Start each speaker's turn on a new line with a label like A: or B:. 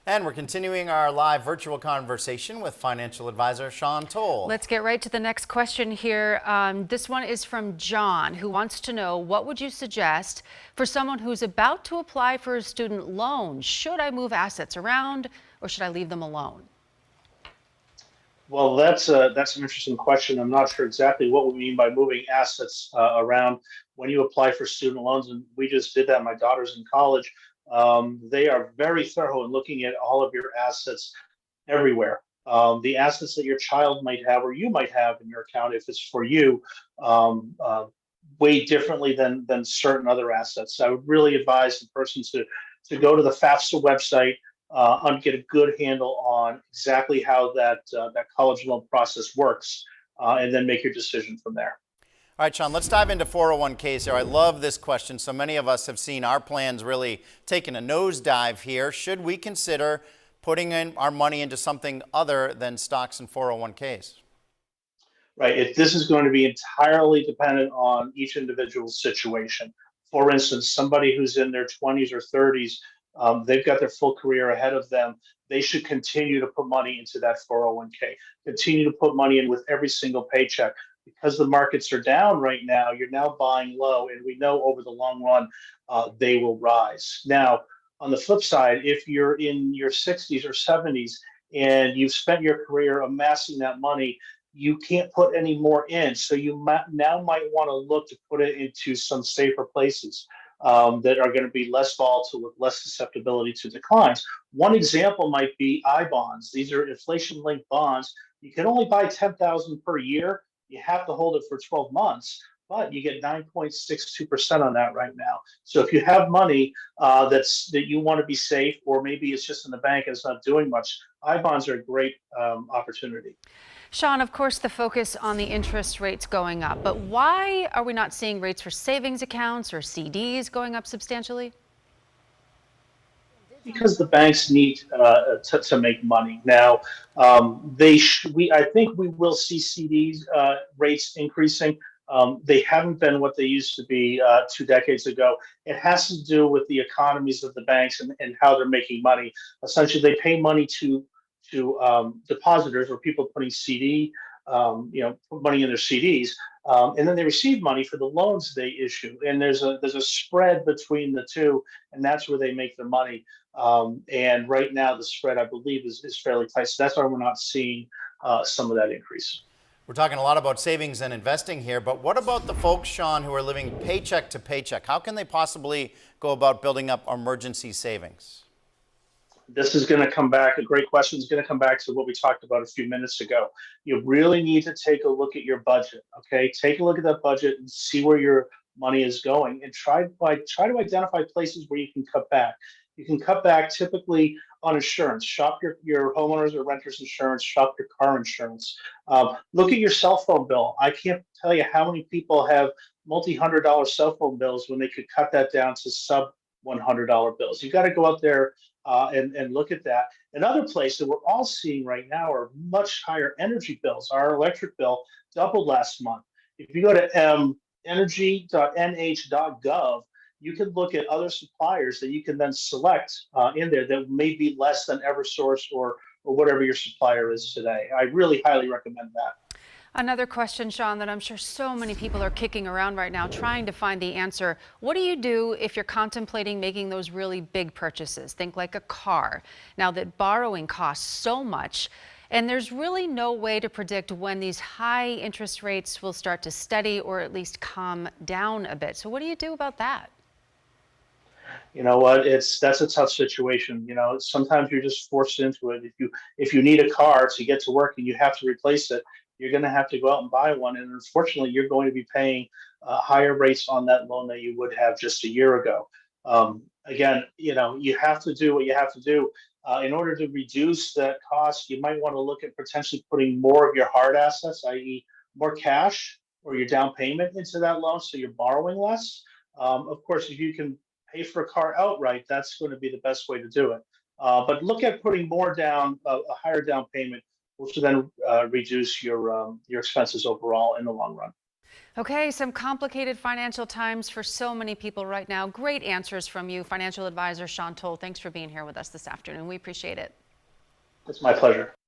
A: And we're continuing our live virtual conversation with financial advisor Sean Toll.
B: Let's get right to the next question here. This one is from John, who wants to know, what would you suggest for someone who's about to apply for a student loan? Should I move assets around or should I leave them alone?
C: Well, that's an interesting question. I'm not sure exactly what we mean by moving assets around when you apply for student loans, and we just did that. My daughter's in college. They are very thorough in looking at all of your assets everywhere. The assets that your child might have or you might have in your account, if it's for you, weigh differently than certain other assets. I would really advise the person to go to the FAFSA website and get a good handle on exactly how that college loan process works, and then make your decision from there.
A: All right, Sean, let's dive into 401ks here. I love this question. So many of us have seen our plans really taking a nosedive here. Should we consider putting in our money into something other than stocks and 401ks?
C: Right. If this is going to be entirely dependent on each individual's situation. For instance, somebody who's in their 20s or 30s, they've got their full career ahead of them. They should continue to put money into that 401k. Continue to put money in with every single paycheck. Because the markets are down right now, you're now buying low, and we know over the long run they will rise. Now, on the flip side, if you're in your 60s or 70s and you've spent your career amassing that money, you can't put any more in. So you now might want to look to put it into some safer places that are going to be less volatile with less susceptibility to declines. One example might be I bonds. These are inflation-linked bonds. You can only buy 10,000 per year. You have to hold it for 12 months, but you get 9.62% on that right now. So if you have money that you want to be safe, or maybe it's just in the bank and it's not doing much, I bonds are a great opportunity.
B: Sean, of course, the focus on the interest rates going up, but why are we not seeing rates for savings accounts or CDs going up substantially?
C: Because the banks need to make money now. I think we will see CDs rates increasing. They haven't been what they used to be 2 decades ago. It has to do with the economies of the banks and how they're making money. Essentially, they pay money to depositors or people putting put money in their CDs, and then they receive money for the loans they issue. And there's a spread between the two, and that's where they make their money. And right now, the spread, I believe, is fairly tight. So that's why we're not seeing some of that increase.
A: We're talking a lot about savings and investing here, but what about the folks, Sean, who are living paycheck to paycheck? How can they possibly go about building up emergency savings?
C: This is going to come back. A great question is going to come back to what we talked about a few minutes ago. You really need to take a look at your budget. Okay, take a look at that budget and see where your money is going, and try to identify places where you can cut back. You can cut back typically on insurance. Shop your homeowners or renters insurance. Shop your car insurance. Look at your cell phone bill. I can't tell you how many people have multi-$100 cell phone bills when they could cut that down to sub $100 bills. You got to go out there and look at that. Another place that we're all seeing right now are much higher energy bills. Our electric bill doubled last month. If you go to energy.nh.gov, you can look at other suppliers that you can then select in there that may be less than Eversource or whatever your supplier is today. I really highly recommend that.
B: Another question, Sean, that I'm sure so many people are kicking around right now, trying to find the answer. What do you do if you're contemplating making those really big purchases? Think like a car. Now that borrowing costs so much, and there's really no way to predict when these high interest rates will start to steady or at least calm down a bit. So what do you do about that?
C: You know what? That's a tough situation. Sometimes you're just forced into it. If you need a car to get to work and you have to replace it, you're going to have to go out and buy one. And unfortunately, you're going to be paying higher rates on that loan than you would have just a year ago. Again, you have to do what you have to do. In order to reduce that cost, you might want to look at potentially putting more of your hard assets, i.e. more cash or your down payment into that loan, so you're borrowing less. Of course, if you can pay for a car outright, that's going to be the best way to do it. But look at putting more down, a higher down payment, which will then reduce your expenses overall in the long run.
B: Okay, some complicated financial times for so many people right now. Great answers from you, financial advisor Sean Toll. Thanks for being here with us this afternoon. We appreciate it.
C: It's my pleasure.